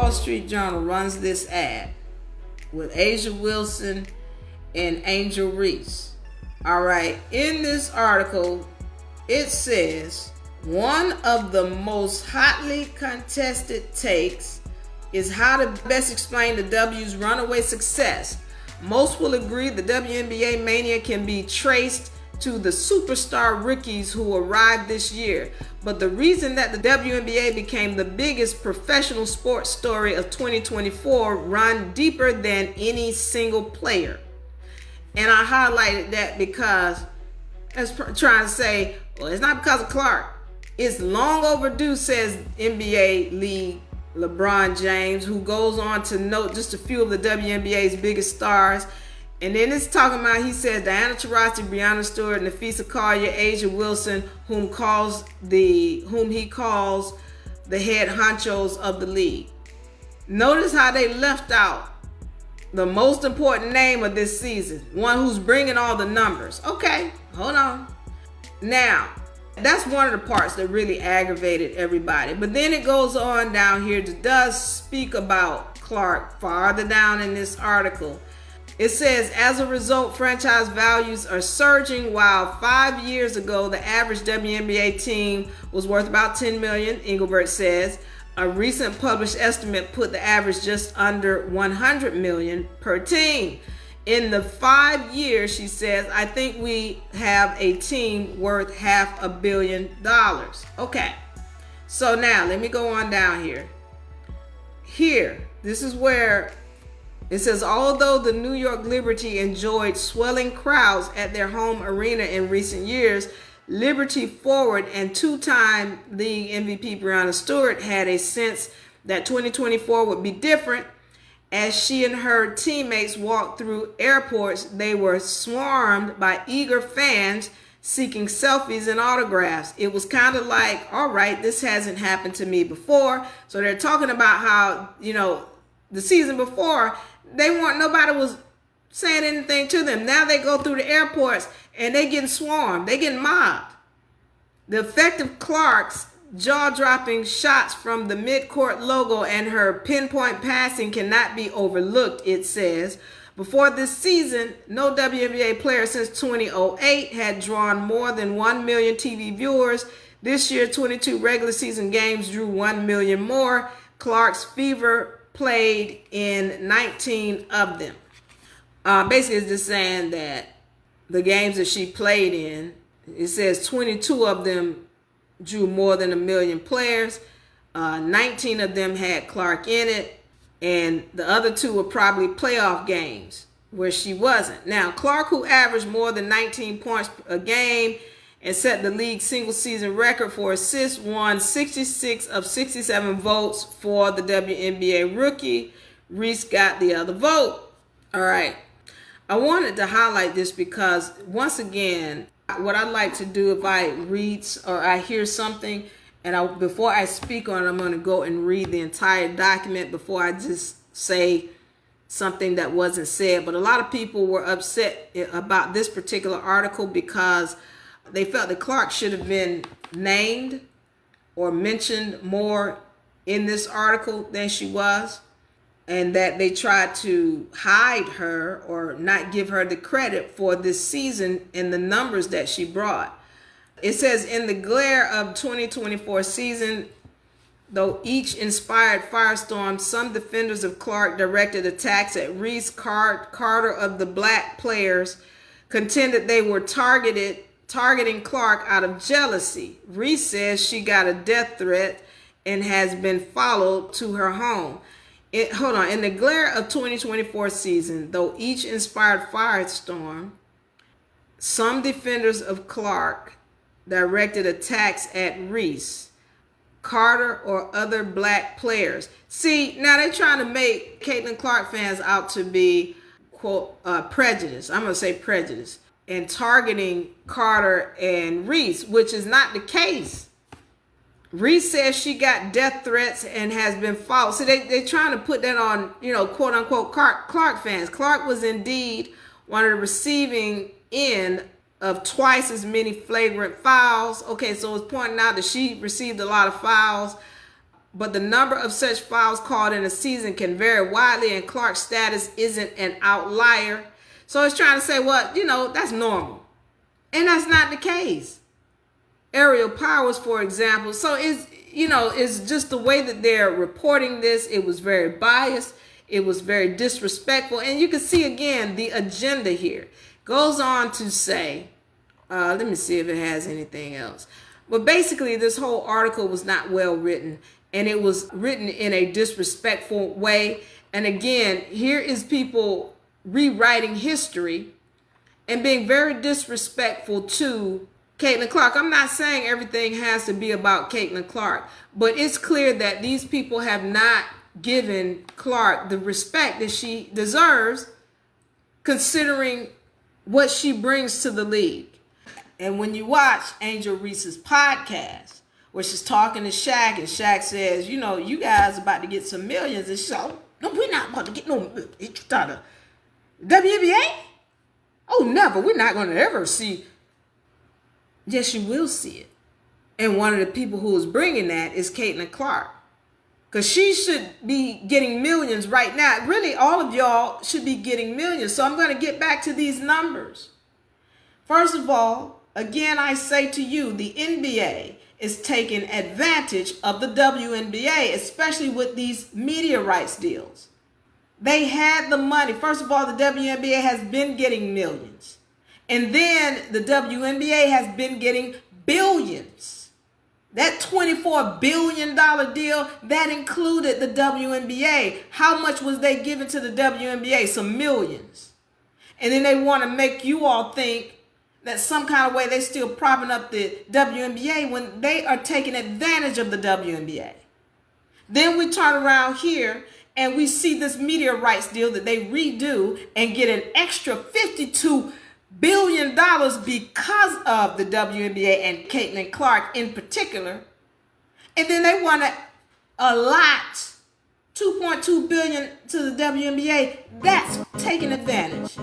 Wall Street Journal runs this ad with Asia Wilson and Angel Reese. All right, in this article, it says one of the most hotly contested takes is how to best explain the W's runaway success. Most will agree the WNBA mania can be traced to the superstar rookies who arrived this year. But the reason that the WNBA became the biggest professional sports story of 2024 run deeper than any single player. And I highlighted that because it's trying to say, well, it's not because of Clark. It's long overdue, says NBA league LeBron James, who goes on to note just a few of the WNBA's biggest stars. And then it's talking about, he says, Diana Taurasi, Breanna Stewart, Nafisa Collier, Asia Wilson, whom he calls the head honchos of the league. Notice how they left out the most important name of this season, one who's bringing all the numbers. Okay, hold on. Now, that's one of the parts that really aggravated everybody. But then it goes on down here, it does speak about Clark farther down in this article. It says, as a result, franchise values are surging. While 5 years ago, the average WNBA team was worth about $10 million, Engelbert says. A recent published estimate put the average just under $100 million per team. In the 5 years, she says, I think we have a team worth $500 million. Okay, so now let me go on down here. This is where it says, although the New York Liberty enjoyed swelling crowds at their home arena in recent years, Liberty forward and two-time league MVP Breanna Stewart had a sense that 2024 would be different. As she and her teammates walked through airports, they were swarmed by eager fans seeking selfies and autographs. It was kind of like, all right, this hasn't happened to me before. So they're talking about how, the season before, nobody was saying anything to them. Now they go through the airports and they getting swarmed. They getting mobbed. The effect of Clark's jaw-dropping shots from the mid-court logo and her pinpoint passing cannot be overlooked, it says. Before this season, no WNBA player since 2008 had drawn more than 1 million TV viewers. This year, 22 regular season games drew 1 million more. Clark's Fever played in 19 of them. Basically, it's just saying that the games that she played in, it says 22 of them drew more than 1 million players. 19 of them had Clark in it, and the other 2 were probably playoff games where she wasn't. Now, Clark, who averaged more than 19 points a game and set the league single season record for assists, won 66 of 67 votes for the WNBA rookie. Reese got the other vote. All right. I wanted to highlight this because, once again, what I like to do if I read or I hear something and before I speak on it, I'm going to go and read the entire document before I just say something that wasn't said. But a lot of people were upset about this particular article because they felt that Clark should have been named or mentioned more in this article than she was, and that they tried to hide her or not give her the credit for this season and the numbers that she brought. It says, in the glare of 2024 season, though each inspired firestorm, some defenders of Clark directed attacks at Reese, Carter of the Black players, contended they were targeting Clark out of jealousy. Reese says she got a death threat and has been followed to her home. In the glare of 2024 season, though each inspired firestorm, some defenders of Clark directed attacks at Reese, Carter, or other Black players. See, now they're trying to make Caitlin Clark fans out to be, quote, prejudiced. I'm going to say prejudiced. And targeting Carter and Reese, which is not the case. Reese says she got death threats and has been followed. So they're trying to put that on, quote unquote, Clark fans. Clark was indeed one of the receiving end of twice as many flagrant fouls. Okay, so it's pointing out that she received a lot of fouls. but the number of such fouls called in a season can vary widely, and Clark's status isn't an outlier. So it's trying to say, well, that's normal. And that's not the case. Aerial Powers, for example. So it's just the way that they're reporting this. It was very biased. It was very disrespectful. And you can see, again, the agenda here. Goes on to say, let me see if it has anything else. But basically, this whole article was not well written. And it was written in a disrespectful way. And again, here is people rewriting history and being very disrespectful to Caitlin Clark. I'm not saying everything has to be about Caitlin Clark, but it's clear that these people have not given Clark the respect that she deserves, considering what she brings to the league. And when you watch Angel Reese's podcast, where she's talking to Shaq, and Shaq says, you guys about to get some millions, and she's like, no, we're not about to get no WNBA? Oh, never. We're not going to ever see. Yes, you will see it. And one of the people who is bringing that is Caitlin Clark. Because she should be getting millions right now. Really, all of y'all should be getting millions. So I'm going to get back to these numbers. First of all, again, I say to you, the NBA is taking advantage of the WNBA, especially with these media rights deals. They had the money. First of all, the WNBA has been getting millions. And then the WNBA has been getting billions. That $24 billion deal, that included the WNBA. How much was they giving to the WNBA? Some millions. And then they want to make you all think that some kind of way they're still propping up the WNBA when they are taking advantage of the WNBA. Then we turn around here and we see this media rights deal that they redo and get an extra $52 billion because of the WNBA and Caitlin Clark in particular. And then they want to allot $2.2 billion to the WNBA. That's taking advantage.